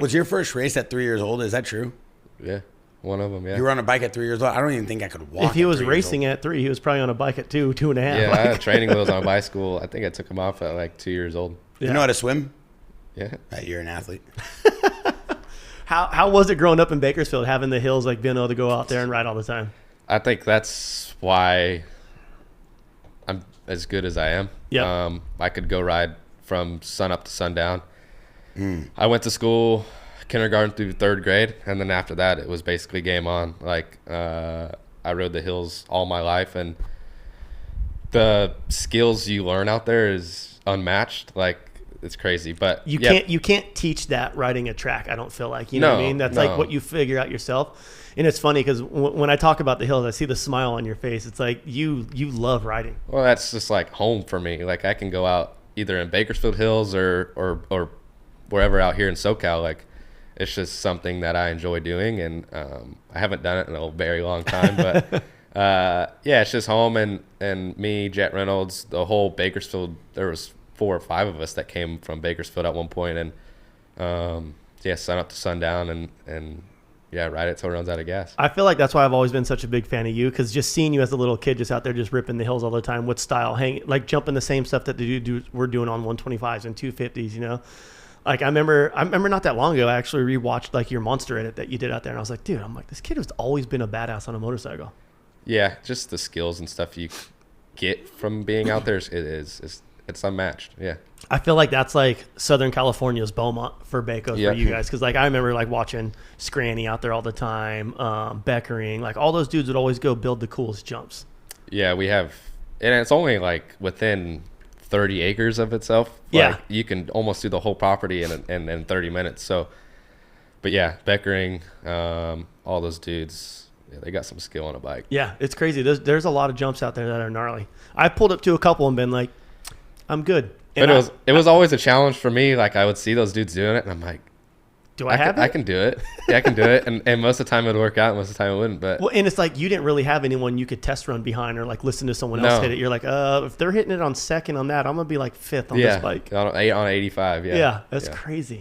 Was your first race at 3 years old? Is that true? Yeah, one of them. Yeah. You were on a bike at 3 years old. I don't even think I could walk. If he at was 3 years racing old. at 3, he was probably on a bike at 2, 2.5. Yeah, I had training wheels on a bicycle. I think I took them off at like 2 years old. You know how to swim? Yeah. You're an athlete. How was it growing up in Bakersfield, having the hills, like being able to go out there and ride all the time? I think that's why I'm as good as I am. Yeah. I could go ride from sun up to sundown. I went to school, kindergarten through 3rd grade, and then after that, it was basically game on. Like, I rode the hills all my life, and the skills you learn out there is unmatched. Like, it's crazy. But you can't teach that riding a track. I don't feel like, you know what I mean? That's like what you figure out yourself. And it's funny because when I talk about the hills, I see the smile on your face. It's like you love riding. Well, that's just like home for me. Like, I can go out either in Bakersfield Hills or wherever out here in SoCal. Like, it's just something that I enjoy doing, and I haven't done it in a very long time. But yeah, it's just home, and me, Jet Reynolds, the whole Bakersfield. There was 4 or 5 of us that came from Bakersfield at one point, and yeah, sun up to sundown, and yeah, ride it till it runs out of gas. I feel like that's why I've always been such a big fan of you, because just seeing you as a little kid just out there just ripping the hills all the time with style, like jumping the same stuff that we're doing on 125s and 250s, you know? Like I remember not that long ago, I actually rewatched like your monster edit that you did out there, and I was like, dude, this kid has always been a badass on a motorcycle. Yeah, just the skills and stuff you get from being out there it's unmatched. Yeah. I feel like that's like Southern California's Beaumont for Bacos for you guys. Cause like I remember like watching Scranny out there all the time, Beckering, like all those dudes would always go build the coolest jumps. Yeah, we have, and it's only like within 30 acres of itself. Yeah. Like you can almost do the whole property in 30 minutes. So, but yeah, Beckering, all those dudes, yeah, they got some skill on a bike. Yeah, it's crazy. There's a lot of jumps out there that are gnarly. I pulled up to a couple and been like, I'm good. And but it was always a challenge for me. Like I would see those dudes doing it, and I'm like, do I have it? I can do it. Yeah, I can do it. And most of the time it would work out, most of the time it wouldn't. But well, and it's like you didn't really have anyone you could test run behind or like listen to someone else hit it. You're like, if they're hitting it on second on that, I'm gonna be like 5th on this bike. On 85. Yeah, yeah, that's crazy.